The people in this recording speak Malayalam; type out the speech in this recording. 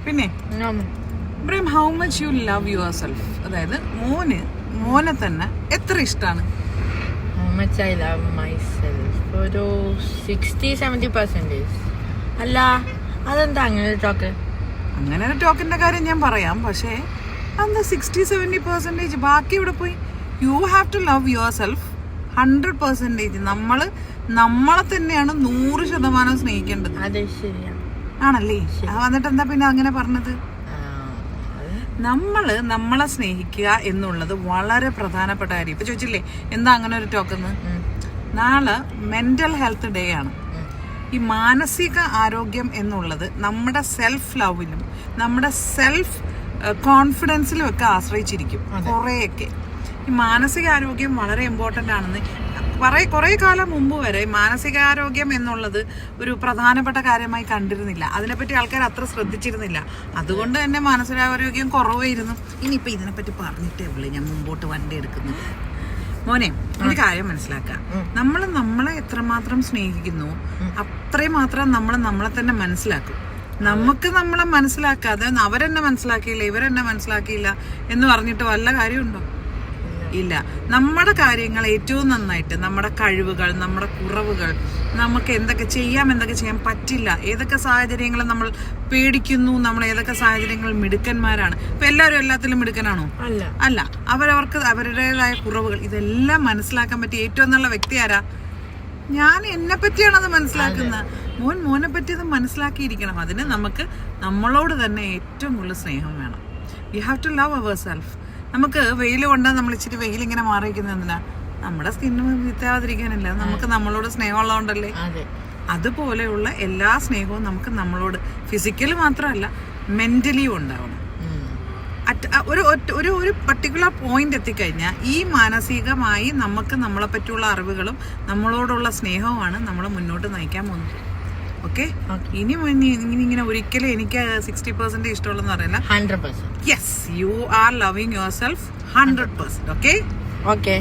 പിന്നെ Ibrahim, how much you love your self? അതായത് മോനെ തന്നെ എത്ര ഇഷ്ടമാണ്? How much I love myself? ഒരു 60-70%. അല്ല, അതെന്താ അങ്ങനെ ഒരു ടോക്ക്? അങ്ങനെ ഒരു ടോക്കിന്റെ കാര്യം ഞാൻ പറയാം. പക്ഷേ എന്താ 60-70%? ബാക്കി ഇവിടെ പോയി? You have to love yourself 100%. നമ്മളെ തന്നെയാണ് 100% സ്നേഹിക്കേണ്ടത്. അതെ, ശരിയാണ്. ആണല്ലേ? വന്നിട്ട് എന്താ പിന്നെ അങ്ങനെ പറഞ്ഞത്? നമ്മളെ സ്നേഹിക്കുക എന്നുള്ളത് വളരെ പ്രധാനപ്പെട്ട കാര്യം. ഇപ്പൊ ചോദിച്ചില്ലേ എന്താ അങ്ങനെ ഒരു ടോക്കെന്ന്? നാളെ മെന്റൽ ഹെൽത്ത് ഡേ ആണ്. ഈ മാനസിക ആരോഗ്യം എന്നുള്ളത് നമ്മുടെ സെൽഫ് ലവിലും നമ്മുടെ സെൽഫ് കോൺഫിഡൻസിലും ഒക്കെ ആശ്രയിച്ചിരിക്കും കുറേയൊക്കെ. ഈ മാനസികാരോഗ്യം വളരെ ഇമ്പോർട്ടൻ്റ് ആണെന്ന് കുറേ കാലം മുമ്പ് വരെ മാനസികാരോഗ്യം എന്നുള്ളത് ഒരു പ്രധാനപ്പെട്ട കാര്യമായി കണ്ടിരുന്നില്ല. അതിനെപ്പറ്റി ആൾക്കാർ അത്ര ശ്രദ്ധിച്ചിരുന്നില്ല. അതുകൊണ്ട് തന്നെ മാനസികാരോഗ്യം കുറവായിരുന്നു. ഇനിയിപ്പോൾ ഇതിനെപ്പറ്റി പറഞ്ഞിട്ടേ ഉള്ളൂ ഞാൻ മുമ്പോട്ട് വണ്ടി എടുക്കുന്നത്. മോനെ, ഒരു കാര്യം മനസ്സിലാക്കുക. നമ്മളെ എത്രമാത്രം സ്നേഹിക്കുന്നു അത്രയും മാത്രം നമ്മളെ തന്നെ മനസ്സിലാക്കും. നമുക്ക് നമ്മളെ മനസ്സിലാക്കാതെ അവരെന്നെ മനസ്സിലാക്കിയില്ല ഇവരെന്നെ മനസ്സിലാക്കിയില്ല എന്ന് പറഞ്ഞിട്ട് വല്ല കാര്യമുണ്ടോ? ഇല്ല. നമ്മുടെ കാര്യങ്ങൾ ഏറ്റവും നന്നായിട്ട്, നമ്മുടെ കഴിവുകൾ, നമ്മുടെ കുറവുകൾ, നമുക്ക് എന്തൊക്കെ ചെയ്യാൻ പറ്റില്ല, ഏതൊക്കെ സാഹചര്യങ്ങൾ നമ്മൾ പേടിക്കുന്നു, നമ്മൾ ഏതൊക്കെ സാഹചര്യങ്ങളിൽ മിടുക്കന്മാരാണ്. ഇപ്പൊ എല്ലാവരും എല്ലാത്തിലും മിടുക്കനാണോ? അല്ല. അവരവർക്ക് അവരുടേതായ കുറവുകൾ ഇതെല്ലാം മനസ്സിലാക്കാൻ പറ്റിയ ഏറ്റവും നല്ല വ്യക്തി ആരാ? ഞാൻ എന്നെ പറ്റിയാണ് അത് മനസ്സിലാക്കുന്നത്. മോനെ പറ്റി അത് മനസ്സിലാക്കിയിരിക്കണം. അതിന് നമുക്ക് നമ്മളോട് തന്നെ ഏറ്റവും കൂടുതൽ സ്നേഹം വേണം. You have to love our self. നമുക്ക് വെയിൽ കൊണ്ടാൽ നമ്മൾ ഇച്ചിരി വെയിൽ ഇങ്ങനെ മാറിയിരിക്കുന്നത് എന്തിനാ? നമ്മുടെ സ്കിന്ന് വിത്താതിരിക്കാനല്ല, നമുക്ക് നമ്മളോട് സ്നേഹമുള്ളതുകൊണ്ടല്ലേ. അതുപോലെയുള്ള എല്ലാ സ്നേഹവും നമുക്ക് നമ്മളോട് ഫിസിക്കലി മാത്രമല്ല മെന്റലിയും ഉണ്ടാവണം. ഒരു പർട്ടിക്കുലർ പോയിന്റ് എത്തിക്കഴിഞ്ഞാൽ ഈ മാനസികമായി നമുക്ക് നമ്മളെ പറ്റിയുള്ള അറിവുകളും നമ്മളോടുള്ള സ്നേഹവുമാണ് നമ്മളെ മുന്നോട്ട് നയിക്കാൻ പോകുന്നത്. ഓക്കെ? ഇങ്ങനെ ഒരിക്കലും എനിക്ക് 60% ഇഷ്ടമുള്ളതെന്ന് പറയില്ല. 100%. Yes, you are loving your self 100%. Okay?